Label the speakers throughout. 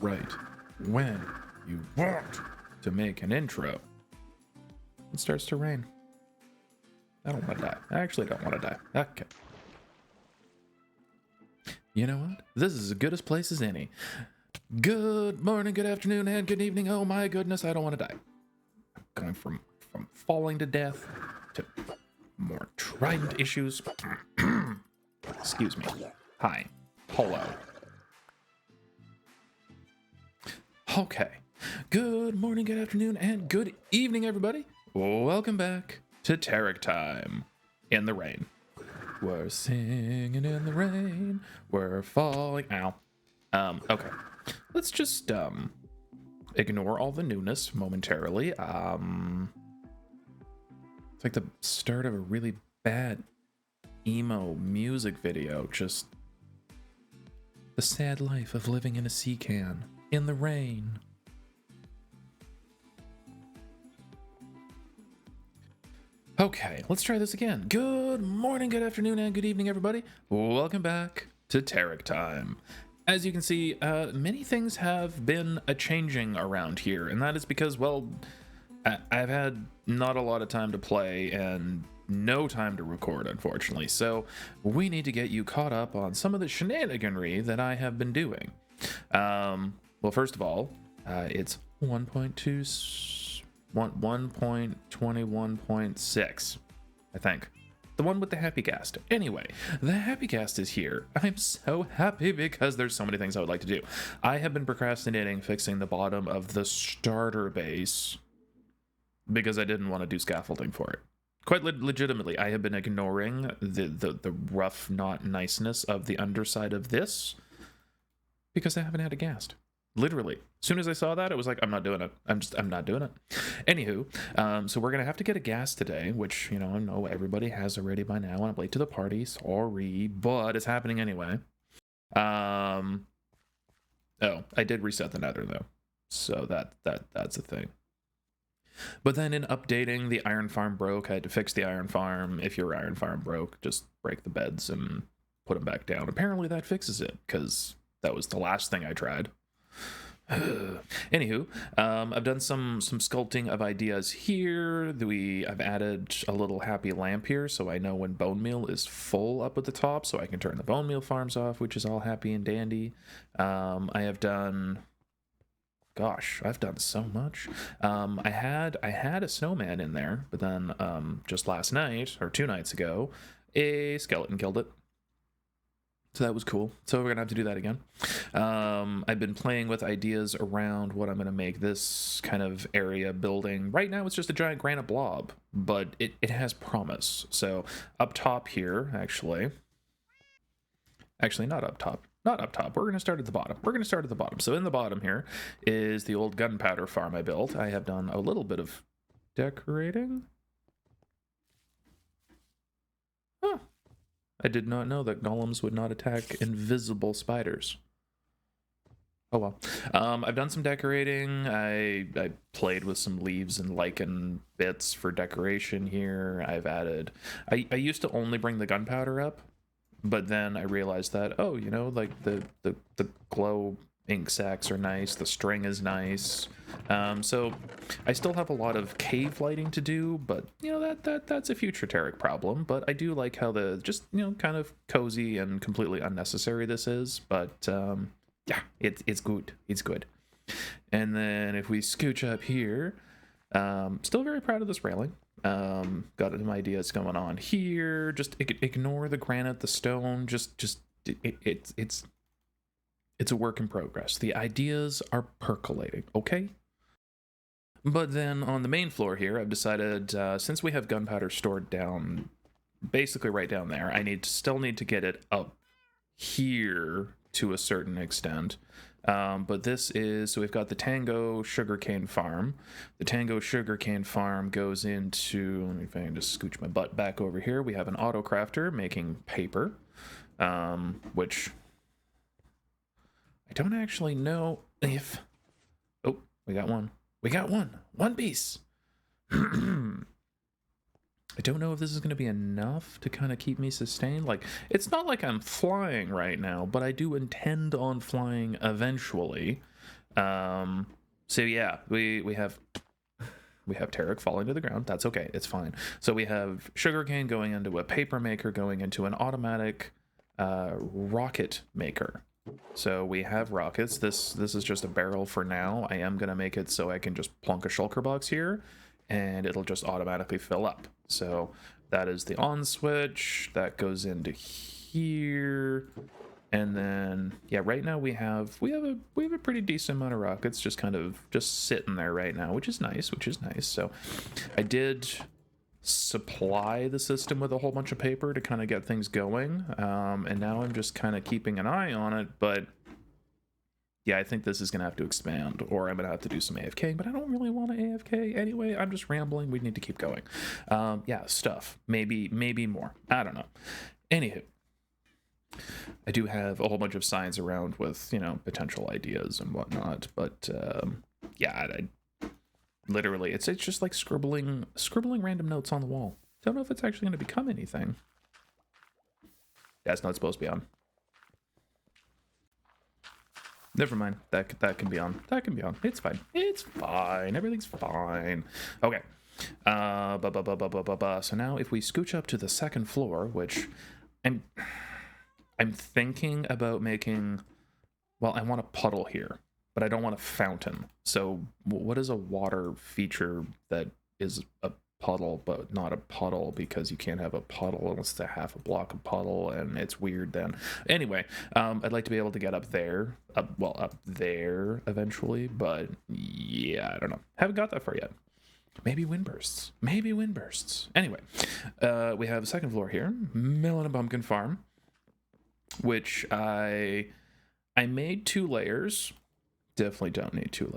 Speaker 1: right when you want to make an intro, it starts to rain. I don't want to die. I actually don't want to die. Okay. You know what? This is as good a place as any. Good morning, good afternoon, and good evening. Oh my goodness, I don't want to die. I'm going from falling to death to more trident issues. Excuse me. Hi. Hello. Okay. Good morning, good afternoon, and good evening, everybody. Welcome back to TerickTime in the rain. We're singing in the rain. We're falling. Ow. Okay. Let's just ignore all the newness momentarily. It's like the start of a really bad emo music video. Just the sad life of living in a sea can in the rain. Okay, let's try this again. Good morning, good afternoon, and good evening, everybody. Welcome back to TerickTime. As you can see, many things have been a-changing around here, and that is because, well, I've had not a lot of time to play and no time to record, unfortunately, so we need to get you caught up on some of the shenaniganry that I have been doing. Well, first of all, it's 1.21.6, I think. The one with the happy cast. Anyway, the happy cast is here. I'm so happy because there's so many things I would like to do. I have been procrastinating fixing the bottom of the starter base because I didn't want to do scaffolding for it. Quite legitimately, I have been ignoring the rough, not niceness of the underside of this because I haven't had a ghast. Literally. As soon as I saw that, it was like, I'm not doing it. I'm not doing it. Anywho, so we're going to have to get a ghast today, which, you know, I know everybody has already by now. I'm late to the party. Sorry, but it's happening anyway. Oh, I did reset the nether, though. So that's a thing. But then in updating, the iron farm broke. I had to fix the iron farm. If your iron farm broke, just break the beds and put them back down. Apparently that fixes it, because that was the last thing I tried. Anywho, I've done some sculpting of ideas here. I've added a little happy lamp here, so I know when bone meal is full up at the top, so I can turn the bone meal farms off, which is all happy and dandy. I have done... Gosh, I've done so much. I had a snowman in there, but then just last night, or 2 nights ago, a skeleton killed it. So that was cool. So we're gonna have to do that again. I've been playing with ideas around what I'm gonna make this kind of area building. Right now it's just a giant granite blob, but it has promise. So up top here, actually not up top. Not up top. We're going to start at the bottom. So in the bottom here is the old gunpowder farm I built. I have done a little bit of decorating. Huh. I did not know that golems would not attack invisible spiders. Oh well. I've done some decorating. I played with some leaves and lichen bits for decoration here. I've added... I used to only bring the gunpowder up. But then I realized that, oh, you know, like the glow ink sacs are nice, the string is nice. So I still have a lot of cave lighting to do, but you know that's a future Terrick problem. But I do like how the just, you know, kind of cozy and completely unnecessary this is. But yeah, it's good. It's good. And then if we scooch up here, still very proud of this railing. Got some ideas going on here. Just ignore the granite, the stone. It's a work in progress. The ideas are percolating, okay? But then on the main floor here, I've decided, since we have gunpowder stored down, basically right down there, still need to get it up here to a certain extent. But this is, so we've got the Tango sugarcane farm. The Tango sugarcane farm goes into, let me if I can just scooch my butt back over here. We have an auto crafter making paper, which I don't actually know if, oh, we got one. One piece. I don't know if this is going to be enough to kind of keep me sustained. Like, it's not like I'm flying right now, but I do intend on flying eventually. So yeah, we have Terrick falling to the ground. That's okay. It's fine. So we have sugarcane going into a paper maker, going into an automatic rocket maker. So we have rockets. This is just a barrel for now. I am gonna make it so I can just plunk a shulker box here, and it'll just automatically fill up. So that is the on switch. That goes into here. And then, yeah, right now we have a pretty decent amount of rockets just kind of just sitting there right now, which is nice. So I did supply the system with a whole bunch of paper to kind of get things going, and now I'm just kind of keeping an eye on it. But yeah, I think this is gonna have to expand, or I'm gonna have to do some AFK, but I don't really want to AFK anyway. I'm just rambling. We need to keep going. Yeah, stuff, maybe more, I don't know. Anywho, I do have a whole bunch of signs around with, you know, potential ideas and whatnot, but yeah, I literally, it's just like scribbling random notes on the wall. Don't know if it's actually going to become anything. Yeah, it's not supposed to be on. Never mind. That can be on. That can be on. It's fine. It's fine. Everything's fine. Okay. So now if we scooch up to the second floor, which I'm thinking about making, well, I want a puddle here, but I don't want a fountain. So what is a water feature that is a puddle, but not a puddle, because you can't have a puddle unless it's a half a block of puddle, and it's weird then. Anyway, I'd like to be able to get up there, up there eventually, but yeah, I don't know. Haven't got that far yet. Maybe windbursts. Anyway, we have a second floor here, Melon and Pumpkin Farm, which I made 2 layers. Definitely don't need 2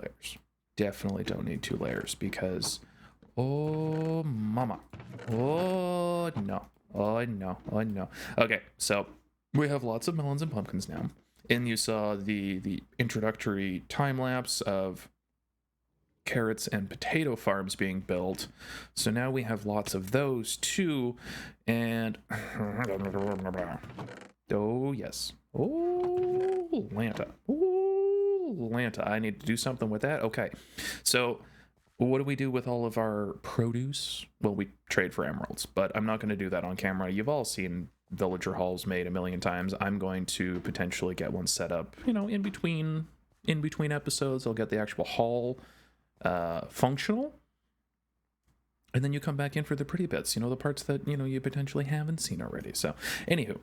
Speaker 1: layers. Because, oh mama, oh no. Okay, so we have lots of melons and pumpkins now, and you saw the introductory time lapse of carrots and potato farms being built. So now we have lots of those too, and oh yes, oh Lanta, I need to do something with that. Okay, so what do we do with all of our produce? Well, we trade for emeralds, but I'm not going to do that on camera. You've all seen villager halls made a million times. I'm going to potentially get one set up, you know, in between episodes. I'll get the actual hall functional, and then you come back in for the pretty bits, you know, the parts that, you know, you potentially haven't seen already. So anywho,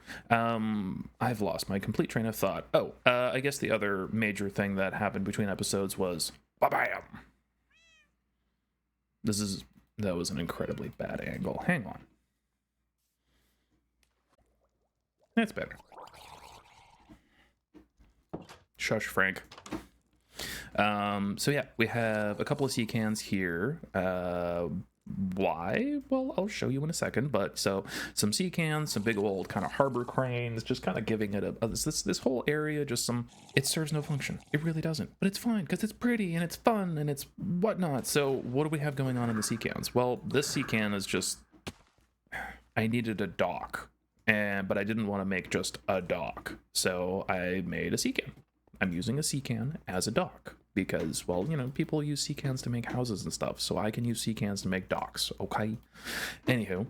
Speaker 1: I've lost my complete train of thought. I guess the other major thing that happened between episodes was ba-bam. That was an incredibly bad angle. Hang on, that's better. Shush, Frank. So yeah, we have a couple of sea cans here. Why? Well, I'll show you in a second. But so some sea cans, some big old kind of harbor cranes, just kind of giving it this whole area just some. It serves no function. It really doesn't. But it's fine because it's pretty and it's fun and it's whatnot. So what do we have going on in the sea cans? Well, this sea can is just. I needed a dock, but I didn't want to make just a dock, so I made a sea can. I'm using a sea can as a dock because, well, you know, people use sea cans to make houses and stuff, so I can use sea cans to make docks, okay? Anywho,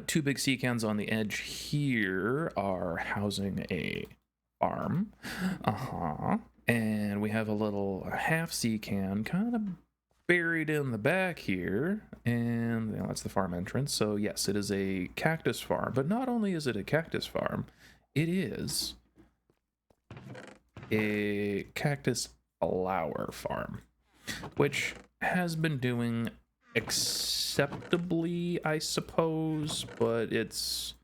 Speaker 1: 2 big sea cans on the edge here are housing a farm. And we have a little half sea can kind of buried in the back here, and you know, that's the farm entrance. So yes, it is a cactus farm, but not only is it a cactus farm, it is a cactus flower farm, which has been doing acceptably, I suppose, but it's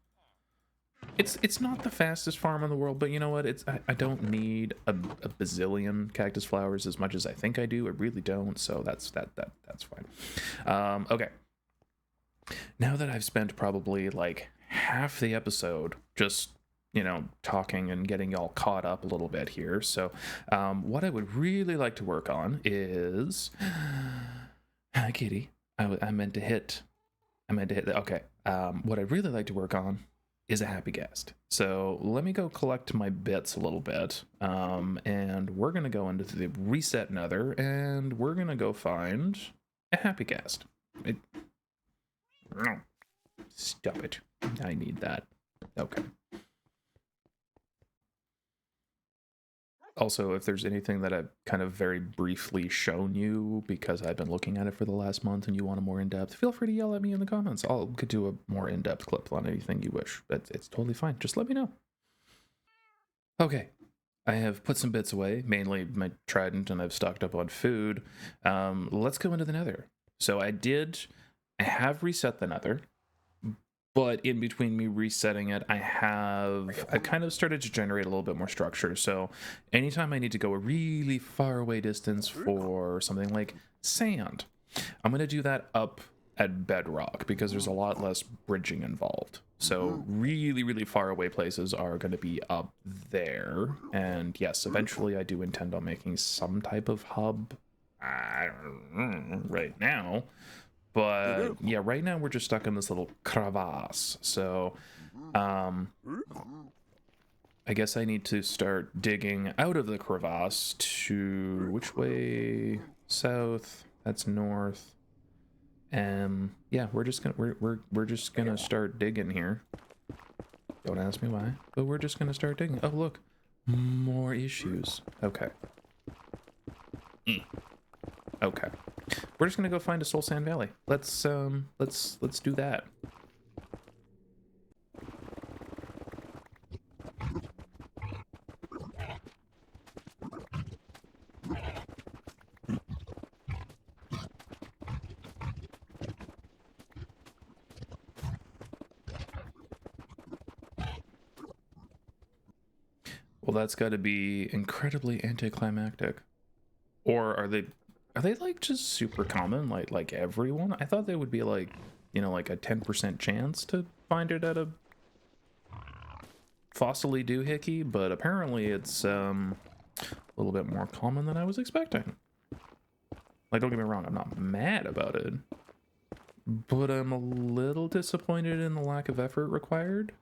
Speaker 1: not the fastest farm in the world. But you know what, I don't need a bazillion cactus flowers as much as I think I do. I really don't, so that's fine. Okay, now that I've spent probably like half the episode just, you know, talking and getting y'all caught up a little bit here. So what I would really like to work on is hi kitty. I meant to hit okay. What I'd really like to work on is a happy guest. So let me go collect my bits a little bit. And we're going to go into the reset nether and we're going to go find a happy guest. Stop it. I need that. Okay. Also, if there's anything that I've kind of very briefly shown you because I've been looking at it for the last month and you want a more in-depth, feel free to yell at me in the comments. Could do a more in-depth clip on anything you wish. It's totally fine. Just let me know. Okay. I have put some bits away, mainly my trident, and I've stocked up on food. Let's go into the nether. So I have reset the nether. But in between me resetting it, I've kind of started to generate a little bit more structure. So anytime I need to go a really far away distance for something like sand, I'm going to do that up at bedrock because there's a lot less bridging involved. So really, really far away places are going to be up there. And yes, eventually I do intend on making some type of hub right now. But yeah, right now we're just stuck in this little crevasse. So I guess I need to start digging out of the crevasse to which way? South. That's north. Yeah, we're just gonna start digging here. Don't ask me why, but we're just gonna start digging. Oh look, more issues. Okay. Okay. We're just gonna go find a Soul Sand Valley. Let's do that. Well, that's got to be incredibly anticlimactic. Or are they like just super common, like everyone? I thought they would be like, you know, like a 10% chance to find it at a fossily doohickey, but apparently it's a little bit more common than I was expecting. Like, don't get me wrong, I'm not mad about it, but I'm a little disappointed in the lack of effort required.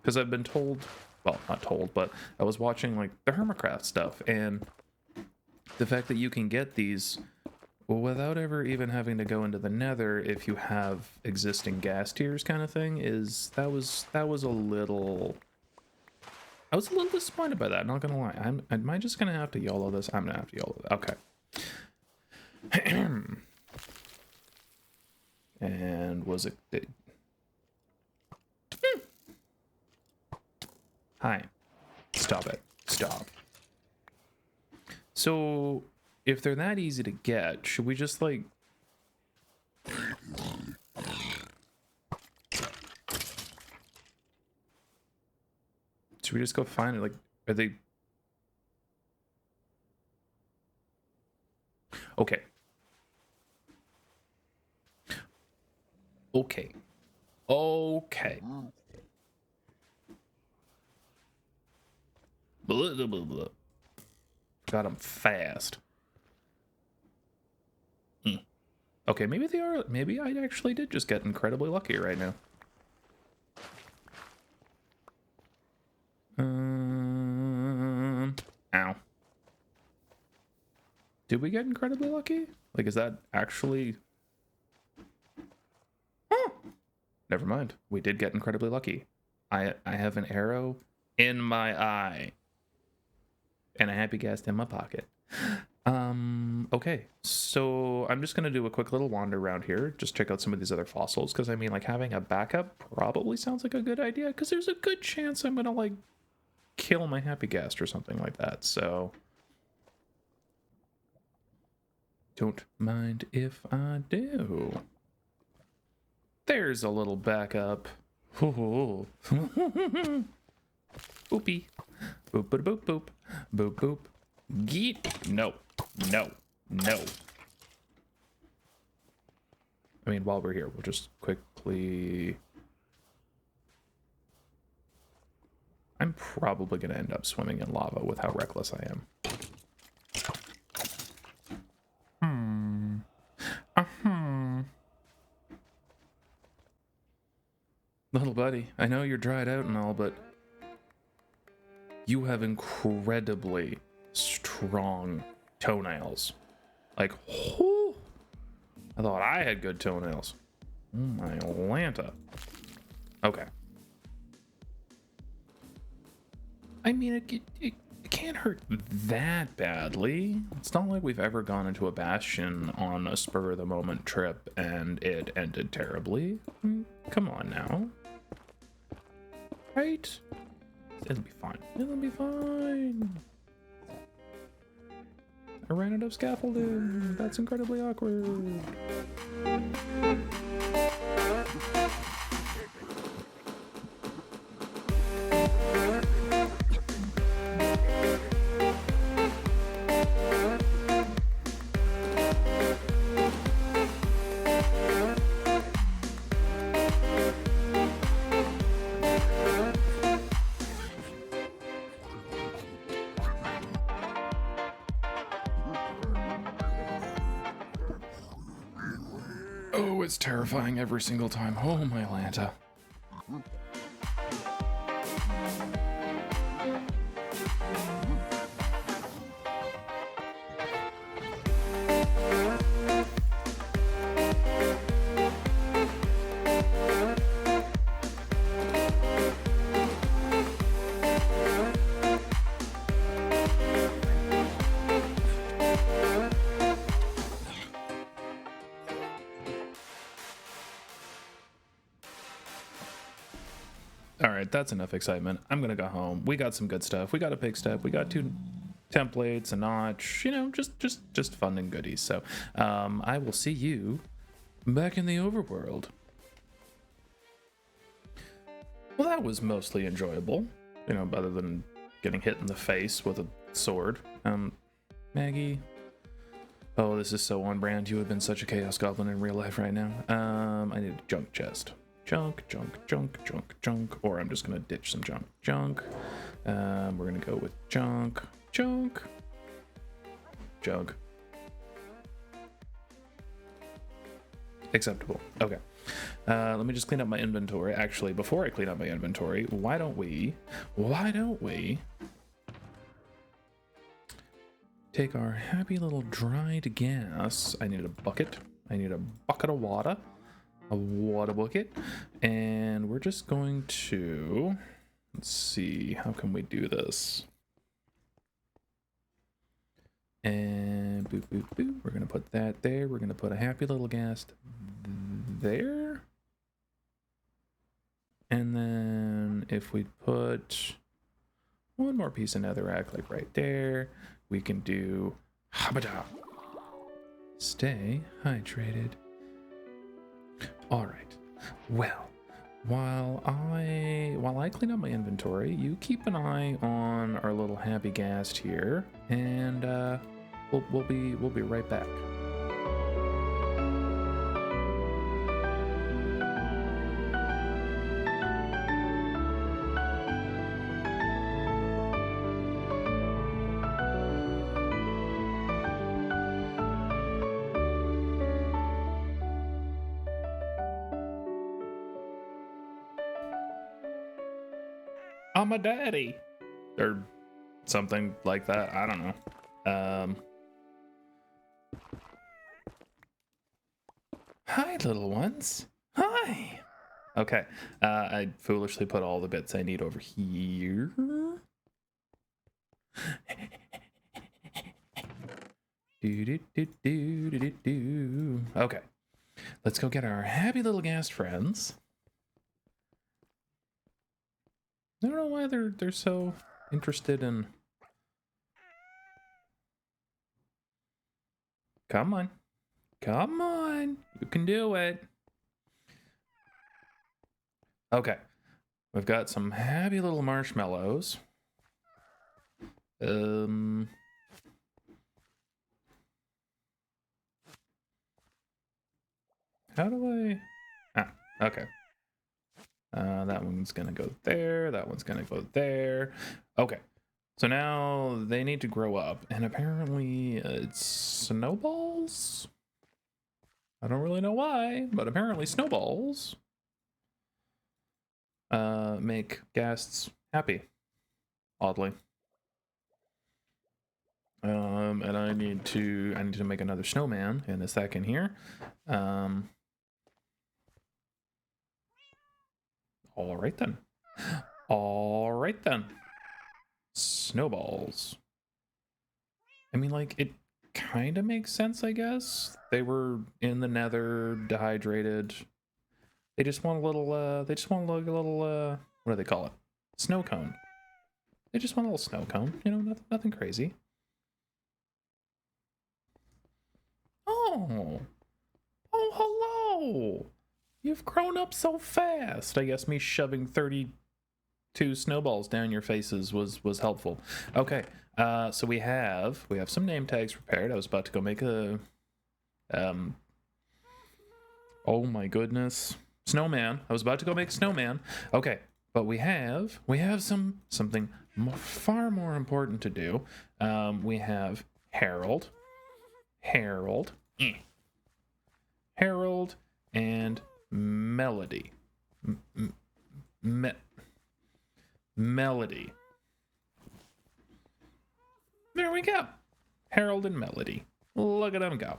Speaker 1: Because I've been told, well, not told, but I was watching like the Hermitcraft stuff, and the fact that you can get these without ever even having to go into the nether if you have existing gas tiers kind of thing is that was a little, I was a little disappointed by that, not gonna lie. Am I just gonna have to YOLO this? I'm gonna have to YOLO it. Okay. And was it Hi. Stop it. Stop. So, if they're that easy to get, should we just, like... Should we just go find it? Like, are they... Okay. Okay. Okay. Blah, blah, blah, blah. Got them fast. Okay, maybe they are. Maybe I actually did just get incredibly lucky right now. Ow. Did we get incredibly lucky? Like, is that actually... Oh, never mind. We did get incredibly lucky. I have an arrow in my eye. And a happy guest in my pocket. Okay, so I'm just gonna do a quick little wander around here, just check out some of these other fossils, because I mean, like, having a backup probably sounds like a good idea, because there's a good chance I'm gonna, like, kill my happy guest or something like that, so... Don't mind if I do. There's a little backup. Boopy. Boop, boop, boop, boop. Boop, boop. Geet. No. No. No. I mean, while we're here, we'll just quickly... I'm probably going to end up swimming in lava with how reckless I am. Little buddy, I know you're dried out and all, but you have incredibly strong toenails. Like, whoo! I thought I had good toenails. Oh my Atlanta. Okay. I mean, it can't hurt that badly. It's not like we've ever gone into a bastion on a spur-of-the-moment trip and it ended terribly. Come on now. Right? It'll be fine. It'll be fine. I ran out of scaffolding. That's incredibly awkward. Oh, it's terrifying every single time. Oh, my Lanta. All right, that's enough excitement. I'm gonna go home. We got some good stuff. We got a pig step. We got 2 templates, a notch. You know, just fun and goodies. So, I will see you back in the overworld. Well, that was mostly enjoyable. You know, other than getting hit in the face with a sword. Maggie. Oh, this is so on brand. You have been such a chaos goblin in real life right now. I need a junk chest. Junk, or I'm just gonna ditch some junk. We're gonna go with junk. Acceptable. Okay. Let me just clean up my inventory. Actually, before I clean up my inventory, why don't we take our happy little dried gas. I need a bucket. I need a bucket of water. A water bucket, and we're just going to, let's see, how can we do this? And boop, boop, boop. We're gonna put that there. We're gonna put a happy little ghast there. And then if we put one more piece of netherrack, like right there, we can do habada. Stay hydrated. All right. Well, while I clean up my inventory, you keep an eye on our little happy ghast here, and we'll be right back. I'm a daddy, or something like that. I don't know. Hi, little ones. Hi. Okay. I foolishly put all the bits I need over here. Okay. Let's go get our happy little ghast friends. I don't know why they're so interested in. Come on. Come on. You can do it. Okay. We've got some happy little marshmallows. How do I? Ah, okay. That one's gonna go there. That one's gonna go there. Okay. So now they need to grow up, and apparently it's snowballs? I don't really know why, but apparently snowballs make ghasts happy, oddly. And I need to make another snowman in a second here. All right then. All right then. Snowballs. I mean, like, it kind of makes sense, I guess. They were in the nether, dehydrated. They just want a little, what do they call it? Snow cone. They just want a little snow cone, you know, nothing crazy. Oh, hello. You've grown up so fast. I guess me shoving 32 snowballs down your faces was helpful. Okay, so we have some name tags prepared. I was about to go make a oh my goodness, snowman. I was about to go make a snowman. Okay, but we have something far more important to do. We have Harold, Harold, and Melody. Melody. There we go. Harold and Melody. Look at them go.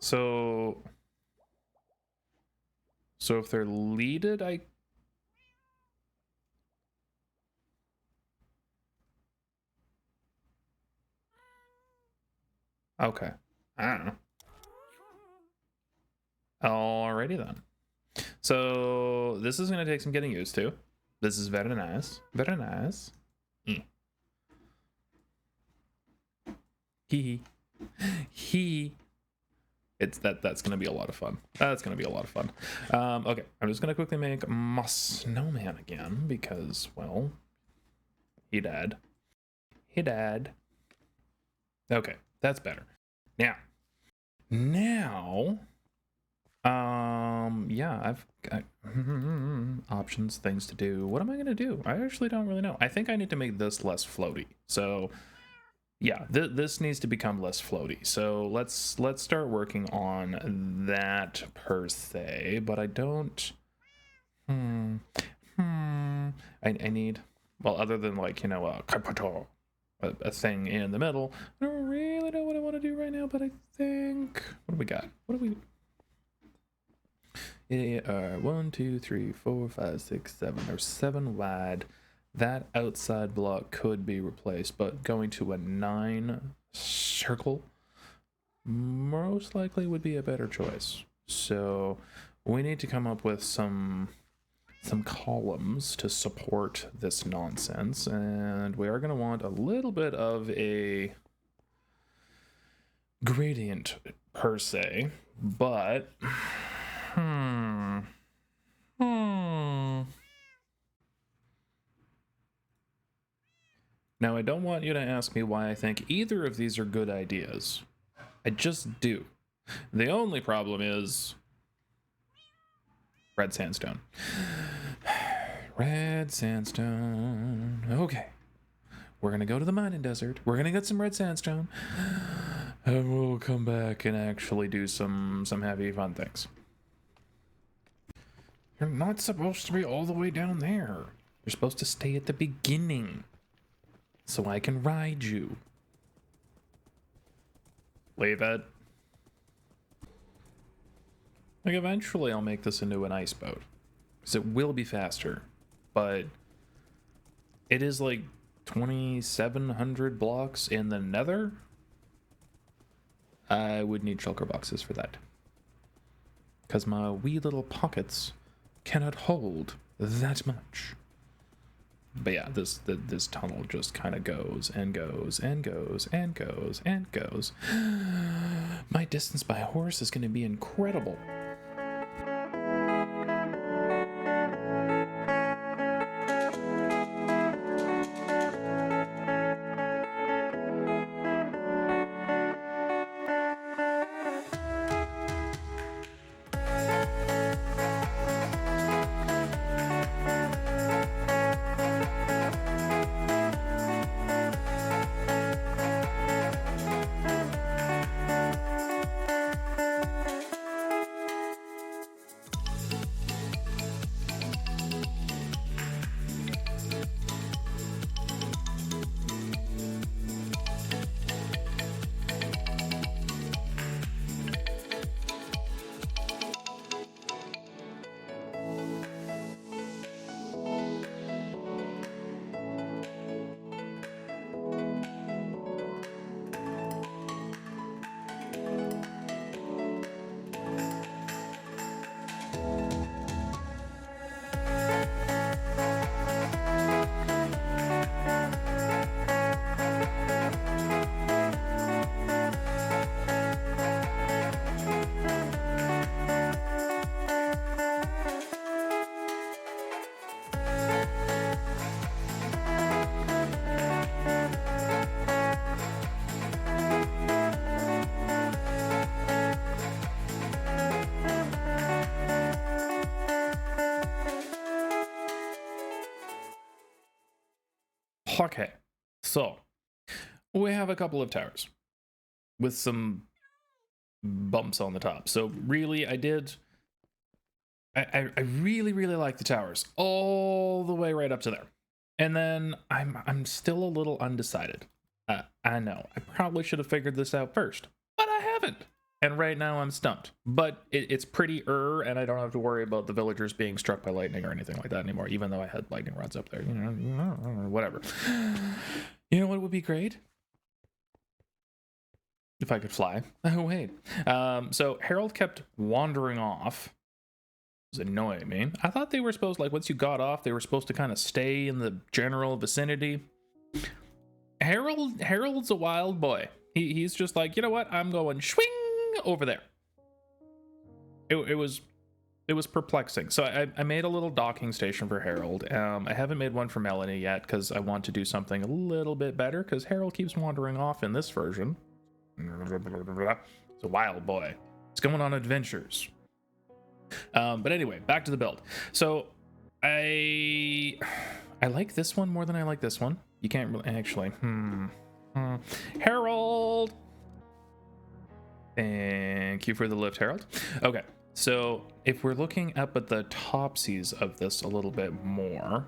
Speaker 1: So if they're leaded, okay. I don't know. Alrighty then. So this is gonna take some getting used to. This is very nice. Very nice. Hee hee. That's gonna be a lot of fun. That's gonna be a lot of fun. Okay, I'm just gonna quickly make my snowman again because, well, he died. He died. Okay, that's better. Now, yeah, I've got options, things to do. What am I gonna do? I actually don't really know. I think I need to make this less floaty. So yeah, this needs to become less floaty. So let's start working on that per se. But I don't. I need, well, other than, like, you know, a thing in the middle. I don't really know what I want to do right now, but I think, what do we got? What do we? 1, 2, 3, 4, 5, 6, 7. There's 7 wide. That outside block could be replaced, but going to a 9 circle most likely would be a better choice. So we need to come up with some columns to support this nonsense, and we are going to want a little bit of a gradient per se, but Now, I don't want you to ask me why I think either of these are good ideas. I just do. The only problem is red sandstone. Red sandstone. Okay. We're gonna go to the mining desert. We're gonna get some red sandstone. And we'll come back and actually do some heavy fun things. You're not supposed to be all the way down there. You're supposed to stay at the beginning, so I can ride you. Leave it. Like, eventually I'll make this into an ice boat, because it will be faster, but it is like 2,700 blocks in the nether. I would need shulker boxes for that, because my wee little pockets cannot hold that much. But yeah, this tunnel just kind of goes and goes and goes and goes and goes. My distance by horse is going to be incredible. Okay, so we have a couple of towers with some bumps on the top. So really, I really, really like the towers all the way right up to there. And then I'm still a little undecided. I know, I probably should have figured this out first, but I haven't. And right now I'm stumped. But it's pretty and I don't have to worry about the villagers being struck by lightning or anything like that anymore, even though I had lightning rods up there. You know, whatever. You know what would be great? If I could fly. Oh, wait. So Harold kept wandering off. It was annoying me. I thought they were supposed, like, once you got off, they were supposed to kind of stay in the general vicinity. Harold's a wild boy. He's just like, you know what? I'm going swing over there. It was perplexing. So I made a little docking station for Harold. I haven't made one for Melanie yet because I want to do something a little bit better because Harold keeps wandering off in this version. It's a wild boy. He's going on adventures. But anyway, back to the build. So I like this one more than I like this one. You can't really actually. Harold. Thank you for the lift, Harold. Okay, so if we're looking up at the topsies of this a little bit more,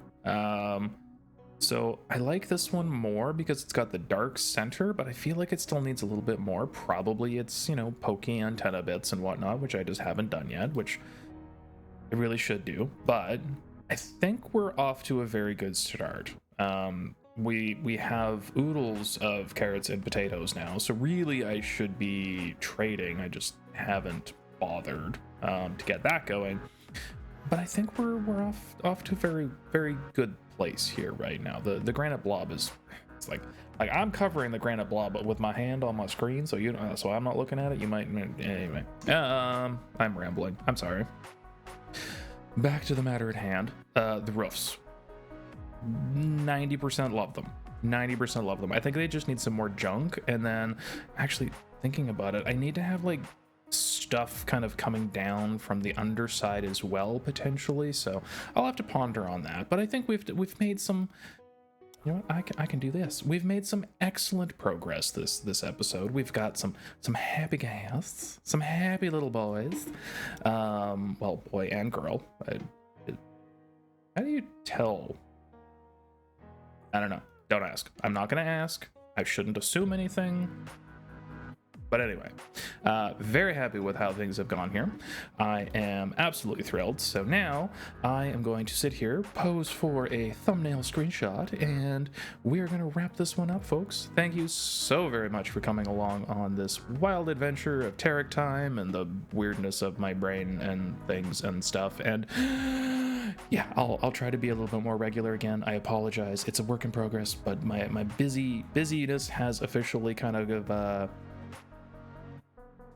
Speaker 1: so I like this one more because it's got the dark center, but I feel like it still needs a little bit more. Probably it's, you know, pokey antenna bits and whatnot, which I just haven't done yet, which I really should do. But I think we're off to a very good start. We have oodles of carrots and potatoes now, so really I should be trading. I just haven't bothered to get that going. But I think we're off to a very, very good place here right now. The granite blob it's like I'm covering the granite blob with my hand on my screen, so so I'm not looking at it. You might anyway. I'm rambling. I'm sorry. Back to the matter at hand. The roofs. 90% love them. 90% love them. I think they just need some more junk. And then actually thinking about it, I need to have like stuff kind of coming down from the underside as well, potentially. So I'll have to ponder on that. But I think we've made some, you know what, I can do this. We've made some excellent progress this episode. We've got some happy guests, some happy little boys. Well, boy and girl. How do you tell? I don't know. Don't ask. I'm not gonna ask. I shouldn't assume anything. But anyway, very happy with how things have gone here. I am absolutely thrilled. So now I am going to sit here, pose for a thumbnail screenshot, and we are going to wrap this one up, folks. Thank you so very much for coming along on this wild adventure of TerickTime and the weirdness of my brain and things and stuff. And yeah, I'll try to be a little bit more regular again. I apologize. It's a work in progress, but my busyness has officially kind of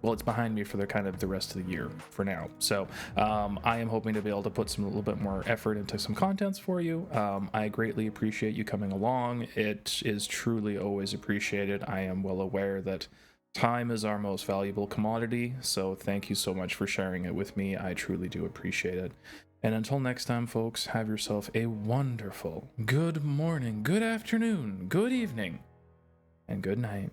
Speaker 1: well, it's behind me for the rest of the year for now. So I am hoping to be able to put a little bit more effort into some contents for you. I greatly appreciate you coming along. It is truly always appreciated. I am well aware that time is our most valuable commodity. So thank you so much for sharing it with me. I truly do appreciate it. And until next time, folks, have yourself a wonderful good morning, good afternoon, good evening, and good night.